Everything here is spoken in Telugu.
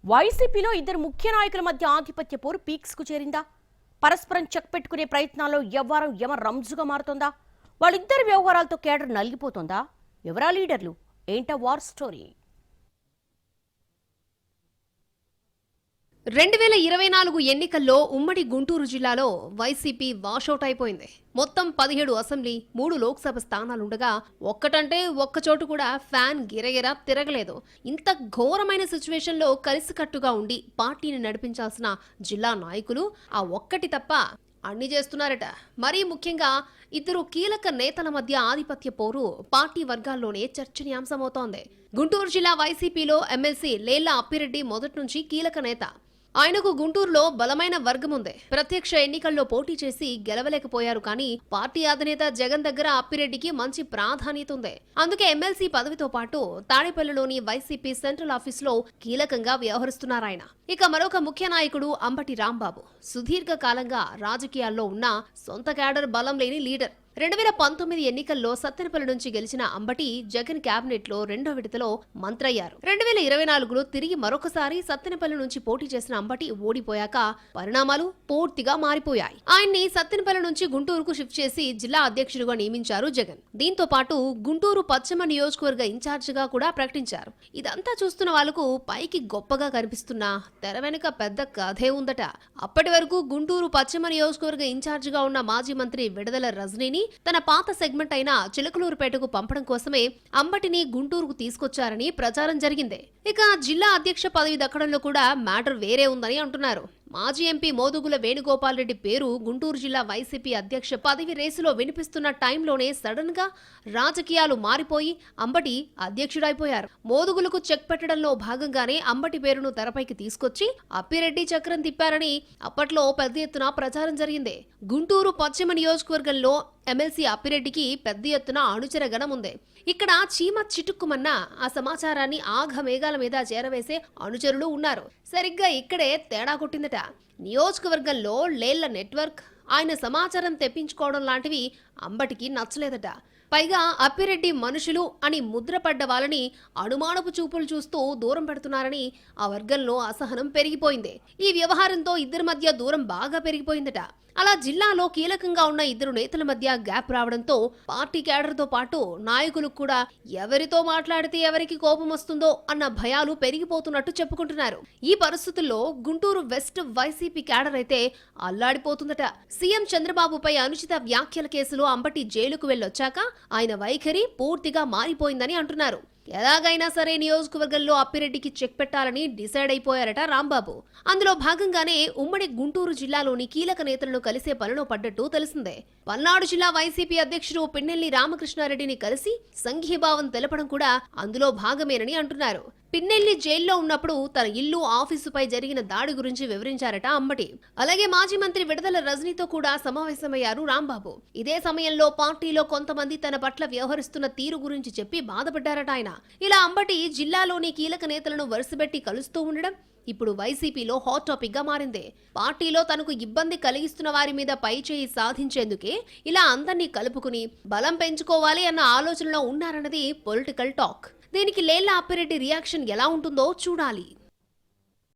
వైసీపీలో ఇద్దరు ముఖ్య నాయకుల మధ్య ఆధిపత్య పోరు పీక్స్ కు చేరిందా? పరస్పరం చెక్ పెట్టుకునే ప్రయత్నాల్లో వ్యవహారం యమ రంజుగా మారుతోందా? వాళ్ళిద్దరి వ్యవహారాలతో కేడర్ నలిగిపోతోందా? ఎవరా లీడర్లు? ఏంటా వార్ స్టోరీ? 2024 ఎన్నికల్లో ఉమ్మడి గుంటూరు జిల్లాలో వైసీపీ వాషౌట్ అయిపోయింది. మొత్తం 17 అసెంబ్లీ, 3 లోక్సభ స్థానాలుండగా ఒక్కటంటే ఒక్కచోటు కూడా ఫ్యాన్ గిరగిరా తిరగలేదు. ఇంత ఘోరమైన సిచ్యువేషన్లో కలిసికట్టుగా ఉండి పార్టీని నడిపించాల్సిన జిల్లా నాయకులు ఆ ఒక్కటి తప్ప అన్ని చేస్తున్నారట. మరీ ముఖ్యంగా ఇద్దరు కీలక నేతల మధ్య ఆధిపత్య పోరు పార్టీ వర్గాల్లోనే చర్చనీయాంశమవుతోంది. గుంటూరు జిల్లా వైసీపీలో ఎమ్మెల్సీ లేళ్ల అప్పిరెడ్డి మొదటి నుంచి కీలక నేత. ఆయనకు గుంటూరులో బలమైన వర్గం ఉంది. ప్రత్యక్ష ఎన్నికల్లో పోటీ చేసి గెలవలేకపోయారు. కానీ పార్టీ అధినేత జగన్ దగ్గర అప్పిరెడ్డికి మంచి ప్రాధాన్యత ఉంది. అందుకే ఎమ్మెల్సీ పదవితో పాటు తాడేపల్లిలోని వైసీపీ సెంట్రల్ ఆఫీసులో కీలకంగా వ్యవహరిస్తున్నారాయన. ఇక మరొక ముఖ్య నాయకుడు అంబటి రాంబాబు. సుదీర్ఘ కాలంగా రాజకీయాల్లో ఉన్న సొంత క్యాడర్ బలం లేని లీడర్. 2019 ఎన్నికల్లో సత్తెనపల్లి నుంచి గెలిచిన అంబటి జగన్ కేబినెట్ లో రెండో విడతలో మంత్రయ్యారు. 2024లో తిరిగి మరొకసారి సత్తెనపల్లి నుంచి పోటీ చేసిన అంబటి ఓడిపోయాక పరిణామాలు పూర్తిగా మారిపోయాయి. ఆయన్ని సత్తెనపల్లి నుంచి గుంటూరుకు షిఫ్ట్ చేసి జిల్లా అధ్యక్షుడిగా నియమించారు జగన్. దీంతో పాటు గుంటూరు పశ్చిమ నియోజకవర్గ ఇన్ఛార్జిగా కూడా ప్రకటించారు. ఇదంతా చూస్తున్న వాళ్లకు పైకి గొప్పగా కనిపిస్తున్నా తెర వెనుక పెద్ద కథే ఉందట. అప్పటి వరకు గుంటూరు పశ్చిమ నియోజకవర్గ ఇన్ఛార్జిగా ఉన్న మాజీ మంత్రి విడదల రజనీని తన పాత సెగ్మెంట్ అయిన చిలకలూరుపేటకు పంపడం కోసమే అంబటిని గుంటూరుకు తీసుకొచ్చారని ప్రచారం జరిగింది. ఇక జిల్లా అధ్యక్ష పదవి దక్కడంలో కూడా మ్యాటర్ వేరే ఉందని అంటున్నారు. మాజీ ఎంపీ మోదుగుల వేణుగోపాల్ రెడ్డి పేరు గుంటూరు జిల్లా వైసీపీ అధ్యక్ష పదవి రేసులో వినిపిస్తున్న టైంలోనే సడన్ గా రాజకీయాలు మారిపోయి అంబటి అధ్యక్షుడైపోయారు. మోదుగులకు చెక్ పెట్టడంలో భాగంగానే అంబటి పేరును తెరపైకి తీసుకొచ్చి అప్పిరెడ్డి చక్రం తిప్పారని అప్పట్లో పెద్ద ఎత్తున ప్రచారం జరిగింది. గుంటూరు పశ్చిమ నియోజకవర్గంలో ఎమ్మెల్సీ అప్పిరెడ్డికి పెద్ద ఎత్తున అనుచర గణం ఉంది. ఇక్కడ చీమ చిటుక్కుమన్న ఆ సమాచారాన్ని ఆఘమేఘాల మీద చేరవేసే అనుచరులు ఉన్నారు. సరిగ్గా ఇక్కడే తేడా కొట్టిందట. నియోజకవర్గంలో లేళ్ల నెట్వర్క్, ఆయన సమాచారం తెప్పించుకోవడం లాంటివి అంబటికి నచ్చలేదట. పైగా అప్పిరెడ్డి మనుషులు అని ముద్రపడ్డ వాళ్ళని అనుమానపు చూపులు చూస్తూ దూరం పెడుతున్నారని ఆ వర్గంలో అసహనం పెరిగిపోయింది. ఈ వ్యవహారంతో ఇద్దరి మధ్య దూరం బాగా పెరిగిపోయిందట. అలా జిల్లాలో కీలకంగా ఉన్న ఇద్దరు నేతల మధ్య గ్యాప్ రావడంతో పార్టీ క్యాడర్తో పాటు నాయకులకు కూడా ఎవరితో మాట్లాడితే ఎవరికి కోపం వస్తుందో అన్న భయాలు పెరిగిపోతున్నట్టు చెప్పుకుంటున్నారు. ఈ పరిస్థితుల్లో గుంటూరు వెస్ట్ వైసీపీ క్యాడర్ అయితే అల్లాడిపోతుందట. సీఎం చంద్రబాబుపై అనుచిత వ్యాఖ్యల కేసులో అంబటి జైలుకు వెళ్లొచ్చాక ఆయన వైఖరి పూర్తిగా మారిపోయిందని అంటున్నారు. ఎలాగైనా సరే నియోజకవర్గంలో అప్పిరెడ్డికి చెక్ పెట్టాలని డిసైడ్ అయిపోయారట రాంబాబు. అందులో భాగంగానే ఉమ్మడి గుంటూరు జిల్లాలోని కీలక నేతలను కలిసే పనిలో పడ్డట్టు తెలిసిందే. పల్నాడు జిల్లా వైసీపీ అధ్యక్షుడు పిన్నెల్లి రామకృష్ణారెడ్డిని కలిసి సంఘీభావం తెలపడం కూడా అందులో భాగమేనని అంటున్నారు. పిన్నెల్లి జైల్లో ఉన్నప్పుడు తన ఇల్లు, ఆఫీసుపై జరిగిన దాడి గురించి వివరించారట అంబటి. అలాగే మాజీ మంత్రి విడదల రజనీతో కూడా సమావేశమయ్యారు రాంబాబు. ఇదే సమయంలో పార్టీలో కొంతమంది తన పట్ల వ్యవహరిస్తున్న తీరు గురించి చెప్పి బాధపడ్డారట ఆయన. ఇలా అంబటి జిల్లాలోని కీలక నేతలను వరుసపెట్టి కలుస్తూ ఉండడం ఇప్పుడు వైసీపీలో హాట్ టాపిక్ గా మారింది. పార్టీలో తనకు ఇబ్బంది కలిగిస్తున్న వారి మీద పై చేయి సాధించేందుకే ఇలా అందర్నీ కలుపుకుని బలం పెంచుకోవాలి అన్న ఆలోచనలో ఉన్నారన్నది పొలిటికల్ టాక్. దీనికి లేళ్ల అప్పిరెడ్డి రియాక్షన్ ఎలా ఉంటుందో చూడాలి.